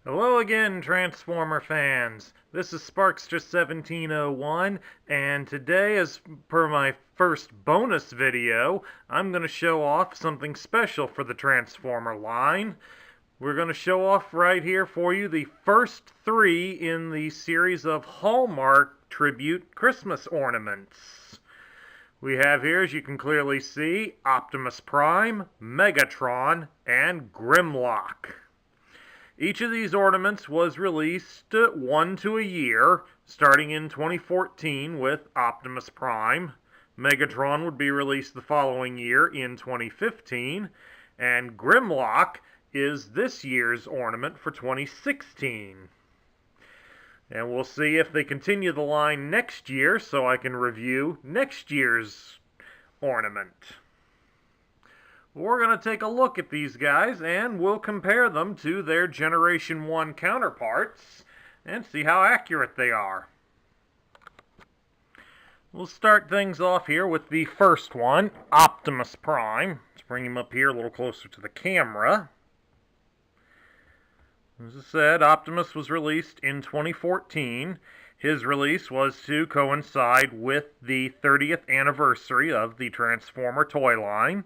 Hello again, Transformer fans. This is Sparkster1701, and today, as per my first bonus video, I'm going to show off something special for the Transformer line. We're going to show off right here for you the first three in the series of Hallmark tribute Christmas ornaments. We have here, as you can clearly see, Optimus Prime, Megatron, and Grimlock. Each of these ornaments was released one to a year, starting in 2014 with Optimus Prime. Megatron would be released the following year in 2015, and Grimlock is this year's ornament for 2016. And we'll see if they continue the line next year so I can review next year's ornament. We're going to take a look at these guys and we'll compare them to their Generation 1 counterparts and see how accurate they are. We'll start things off here with the first one, Optimus Prime. Let's bring him up here a little closer to the camera. As I said, Optimus was released in 2014. His release was to coincide with the 30th anniversary of the Transformer toy line.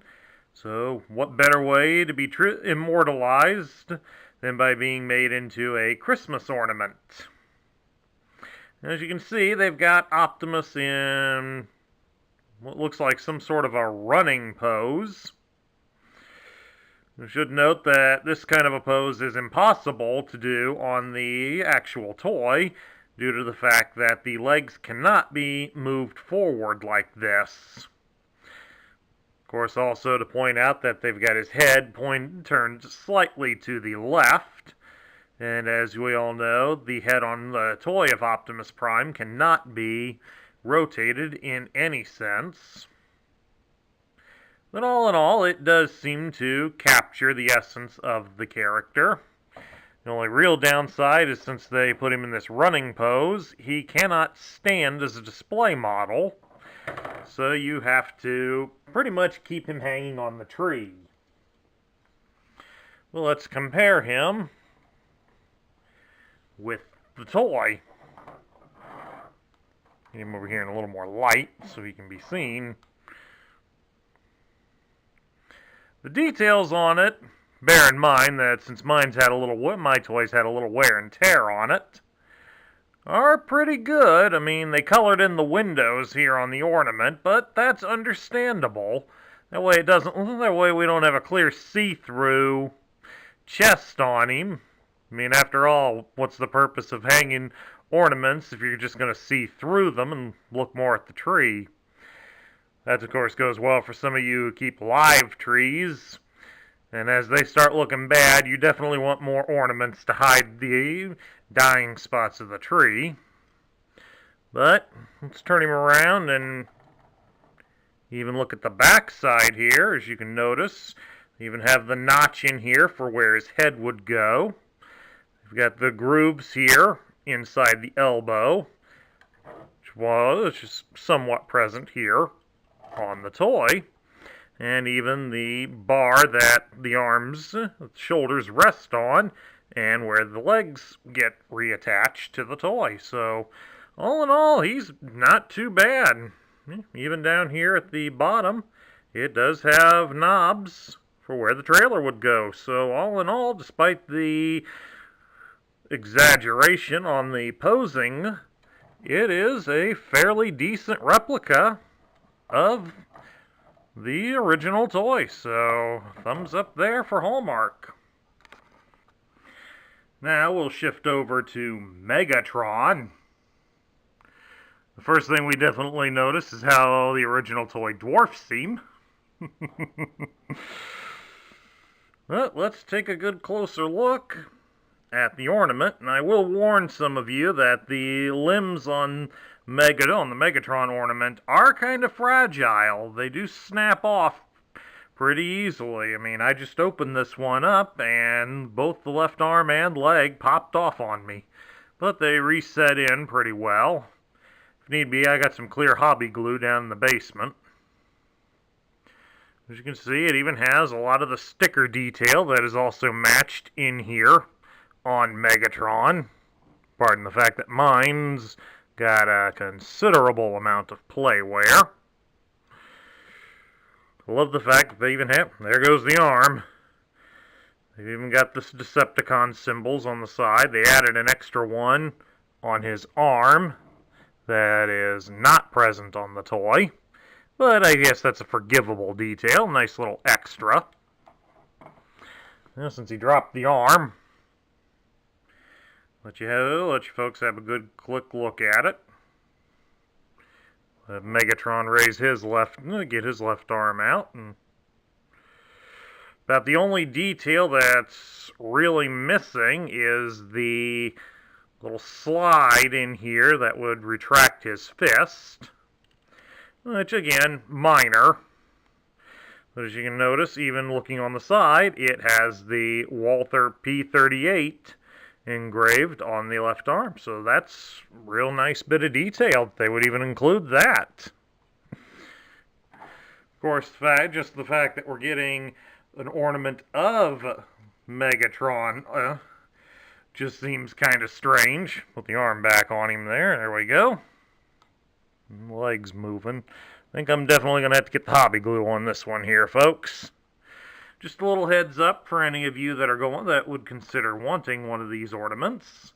So, what better way to be immortalized than by being made into a Christmas ornament? As you can see, they've got Optimus in what looks like some sort of a running pose. We should note that this kind of a pose is impossible to do on the actual toy due to the fact that the legs cannot be moved forward like this. Of course, also to point out that they've got his head turned slightly to the left. And as we all know, the head on the toy of Optimus Prime cannot be rotated in any sense. But all in all, it does seem to capture the essence of the character. The only real downside is since they put him in this running pose, he cannot stand as a display model. So you have to pretty much keep him hanging on the tree. Well, let's compare him with the toy. Get him over here in a little more light so he can be seen. The details on it, bear in mind that since my toys had a little wear and tear on it, are pretty good. I mean, they colored in the windows here on the ornament, but that's understandable. That way we don't have a clear see-through chest on him. I mean, after all, what's the purpose of hanging ornaments if you're just going to see through them and look more at the tree? That, of course, goes well for some of you who keep live trees. And as they start looking bad, you definitely want more ornaments to hide the dying spots of the tree. But let's turn him around and even look at the back side here. As you can notice, they even have the notch in here for where his head would go. We've got the grooves here inside the elbow, which is somewhat present here on the toy. And even the bar that the shoulders rest on, and where the legs get reattached to the toy. So, all in all, he's not too bad. Even down here at the bottom, it does have knobs for where the trailer would go. So, all in all, despite the exaggeration on the posing, it is a fairly decent replica of the original toy, so thumbs up there for Hallmark. Now we'll shift over to Megatron. The first thing we definitely notice is how the original toy dwarfs seem. But let's take a good closer look at the ornament, and I will warn some of you that the limbs on the Megatron ornament are kind of fragile. They do snap off pretty easily. I mean, I just opened this one up and both the left arm and leg popped off on me. But they reset in pretty well. If need be, I got some clear hobby glue down in the basement. As you can see, it even has a lot of the sticker detail that is also matched in here on Megatron. Pardon the fact that mine's got a considerable amount of playwear. I love the fact that they even have, there goes the arm. They've even got this Decepticon symbols on the side. They added an extra one on his arm that is not present on the toy. But I guess that's a forgivable detail. Nice little extra. Now, since he dropped the arm, let you folks have a good quick look at it. Let Megatron raise his get his left arm out, and about the only detail that's really missing is the little slide in here that would retract his fist, which again, minor. But as you can notice, even looking on the side, it has the Walther P-38 engraved on the left arm. So that's a real nice bit of detail. They would even include that. Of course, just the fact that we're getting an ornament of Megatron just seems kind of strange. Put the arm back on him there. There we go. Legs moving. I think I'm definitely going to have to get the hobby glue on this one here, folks. Just a little heads up for any of you that would consider wanting one of these ornaments.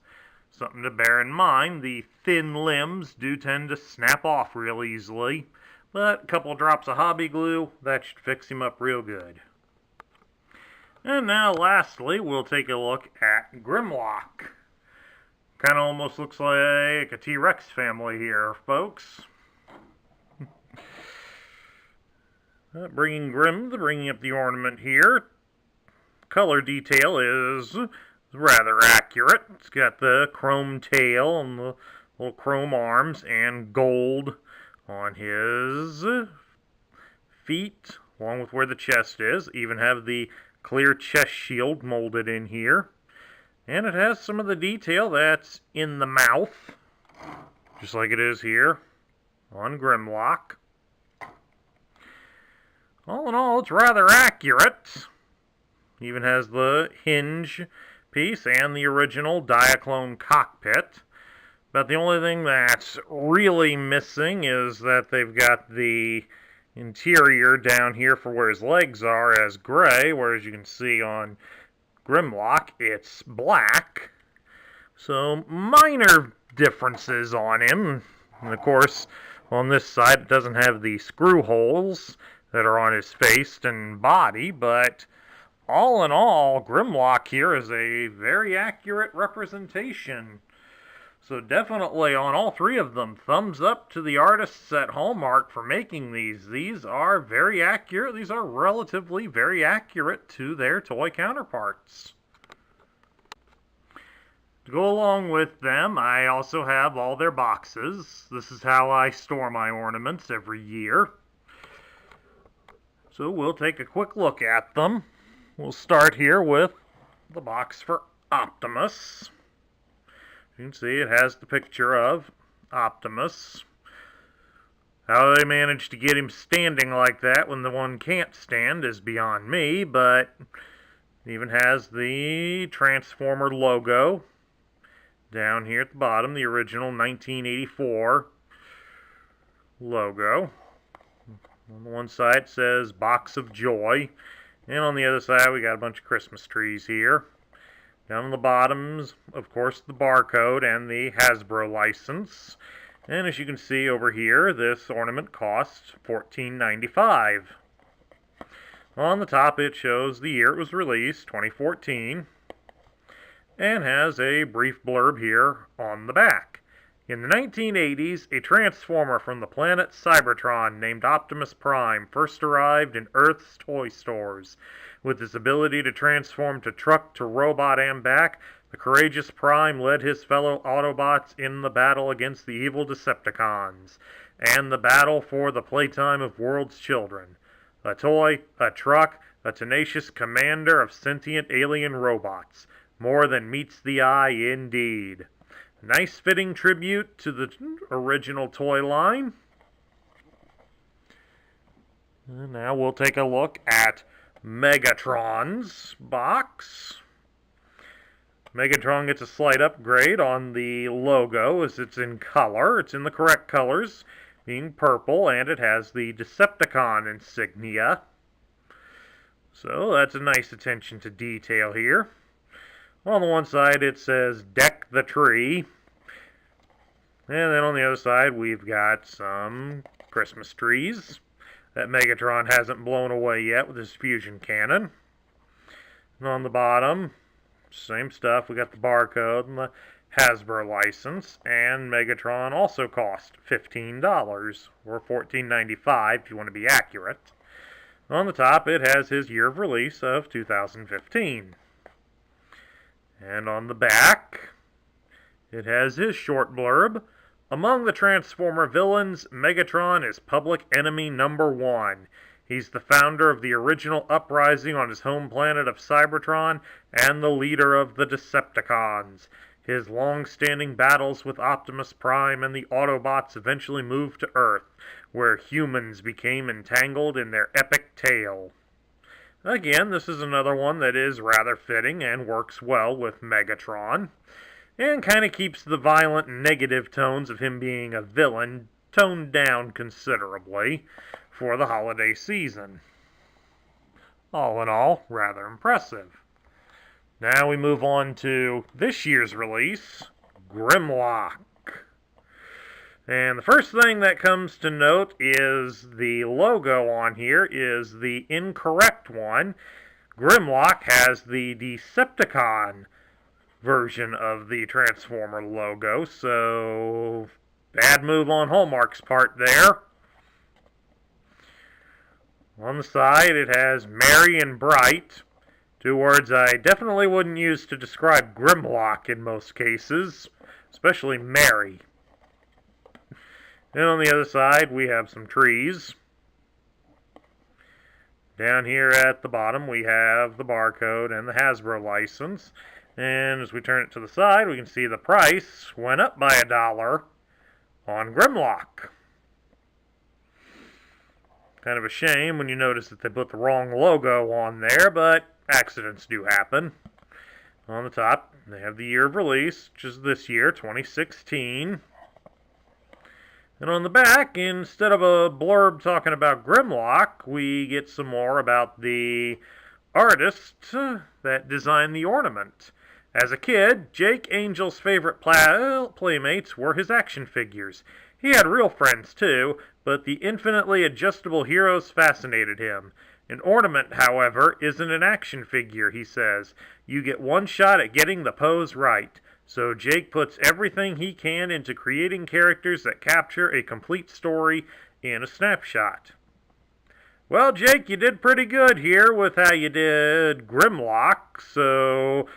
Something to bear in mind, the thin limbs do tend to snap off real easily, but a couple drops of hobby glue, that should fix him up real good. And now, lastly, we'll take a look at Grimlock. Kind of almost looks like a T-Rex family here, folks. Bringing up the ornament here. Color detail is rather accurate. It's got the chrome tail and the little chrome arms and gold on his feet, along with where the chest is. Even have the clear chest shield molded in here. And it has some of the detail that's in the mouth, just like it is here on Grimlock. All in all, it's rather accurate. Even has the hinge piece and the original Diaclone cockpit. But the only thing that's really missing is that they've got the interior down here for where his legs are as gray, whereas you can see on Grimlock it's black. So minor differences on him. And of course, on this side it doesn't have the screw holes that are on his face and body, but all in all, Grimlock here is a very accurate representation. So definitely on all three of them, thumbs up to the artists at Hallmark for making these. These are very accurate. These are relatively very accurate to their toy counterparts. To go along with them, I also have all their boxes. This is how I store my ornaments every year. So we'll take a quick look at them. We'll start here with the box for Optimus. You can see it has the picture of Optimus. How they managed to get him standing like that when the one can't stand is beyond me, but it even has the Transformer logo down here at the bottom, the original 1984 logo. On the one side it says Box of Joy, and on the other side we got a bunch of Christmas trees here. Down on the bottoms, of course, the barcode and the Hasbro license. And as you can see over here, this ornament costs $14.95. On the top it shows the year it was released, 2014, and has a brief blurb here on the back. In the 1980s, a transformer from the planet Cybertron named Optimus Prime first arrived in Earth's toy stores. With his ability to transform to truck to robot and back, the courageous Prime led his fellow Autobots in the battle against the evil Decepticons, and the battle for the playtime of world's children. A toy, a truck, a tenacious commander of sentient alien robots. More than meets the eye, indeed. Nice fitting tribute to the original toy line. And now we'll take a look at Megatron's box. Megatron gets a slight upgrade on the logo as it's in color. It's in the correct colors, being purple, and it has the Decepticon insignia. So that's a nice attention to detail here. On the one side it says "Deck the Tree." And then on the other side we've got some Christmas trees that Megatron hasn't blown away yet with his fusion cannon. And on the bottom, same stuff. We got the barcode and the Hasbro license, and Megatron also cost $15 or $14.95 if you want to be accurate. On the top, it has his year of release of 2015. And on the back, it has his short blurb. Among the Transformer villains, Megatron is public enemy number 1. He's the founder of the original uprising on his home planet of Cybertron and the leader of the Decepticons. His long-standing battles with Optimus Prime and the Autobots eventually moved to Earth, where humans became entangled in their epic tale. Again, this is another one that is rather fitting and works well with Megatron, and kind of keeps the violent and negative tones of him being a villain toned down considerably for the holiday season. All in all, rather impressive. Now we move on to this year's release, Grimlock. And the first thing that comes to note is the logo on here is the incorrect one. Grimlock has the Decepticon version of the Transformer logo, so bad move on Hallmark's part there. On the side, it has merry and bright, 2 words I definitely wouldn't use to describe Grimlock in most cases, especially merry. And on the other side, we have some trees. Down here at the bottom, we have the barcode and the Hasbro license. And as we turn it to the side, we can see the price went up by $1 on Grimlock. Kind of a shame when you notice that they put the wrong logo on there, but accidents do happen. On the top, they have the year of release, which is this year, 2016. And on the back, instead of a blurb talking about Grimlock, we get some more about the artist that designed the ornament. As a kid, Jake Angel's favorite playmates were his action figures. He had real friends too, but the infinitely adjustable heroes fascinated him. An ornament, however, isn't an action figure, he says. You get one shot at getting the pose right. So Jake puts everything he can into creating characters that capture a complete story in a snapshot. Well, Jake, you did pretty good here with how you did Grimlock, so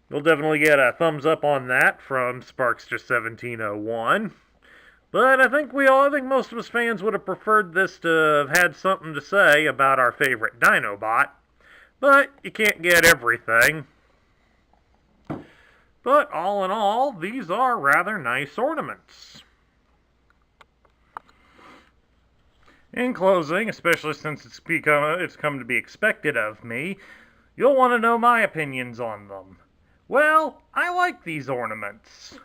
you'll definitely get a thumbs up on that from Sparkster1701. But I think most of us fans would have preferred this to have had something to say about our favorite Dinobot. But you can't get everything. But all in all, these are rather nice ornaments. In closing, especially since it's come to be expected of me, you'll want to know my opinions on them. Well, I like these ornaments.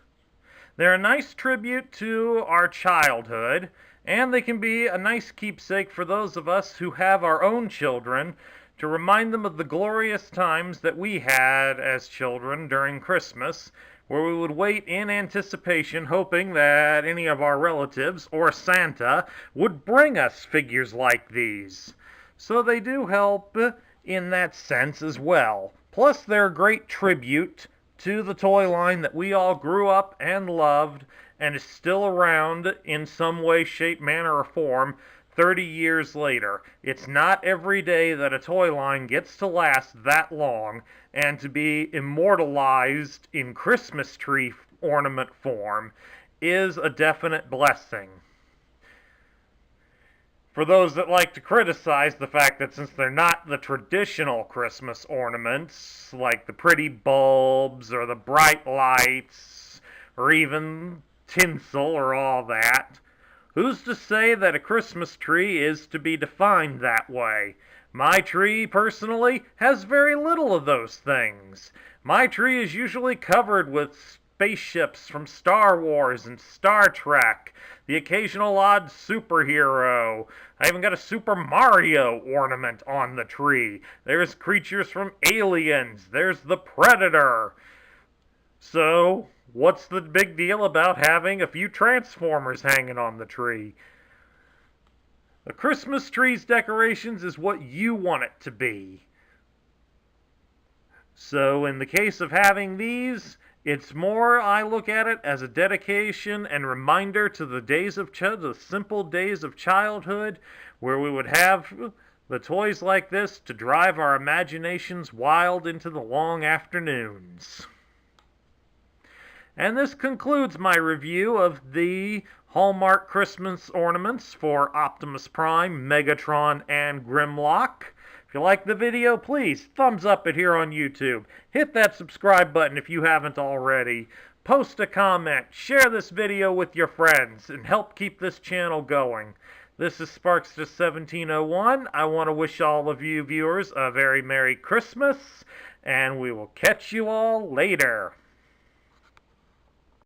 They're a nice tribute to our childhood, and they can be a nice keepsake for those of us who have our own children to remind them of the glorious times that we had as children during Christmas, where we would wait in anticipation hoping that any of our relatives or Santa would bring us figures like these. So they do help in that sense as well. Plus, they're a great tribute to the toy line that we all grew up and loved and is still around in some way, shape, manner, or form 30 years later. It's not every day that a toy line gets to last that long and to be immortalized in Christmas tree ornament form is a definite blessing. For those that like to criticize the fact that since they're not the traditional Christmas ornaments, like the pretty bulbs or the bright lights or even tinsel or all that, Who's to say that a Christmas tree is to be defined that way? My tree, personally, has very little of those things. My tree is usually covered with spaceships from Star Wars and Star Trek, the occasional odd superhero. I even got a Super Mario ornament on the tree. There's creatures from Aliens. There's the Predator. So, what's the big deal about having a few Transformers hanging on the tree? A Christmas tree's decorations is what you want it to be. So in the case of having these, it's more, I look at it as a dedication and reminder to the days of the simple days of childhood, where we would have the toys like this to drive our imaginations wild into the long afternoons. And this concludes my review of the Hallmark Christmas ornaments for Optimus Prime, Megatron, and Grimlock. If you like the video, please thumbs up it here on YouTube. Hit that subscribe button if you haven't already. Post a comment, share this video with your friends, and help keep this channel going. This is Sparks1701. I want to wish all of you viewers a very Merry Christmas, and we will catch you all later.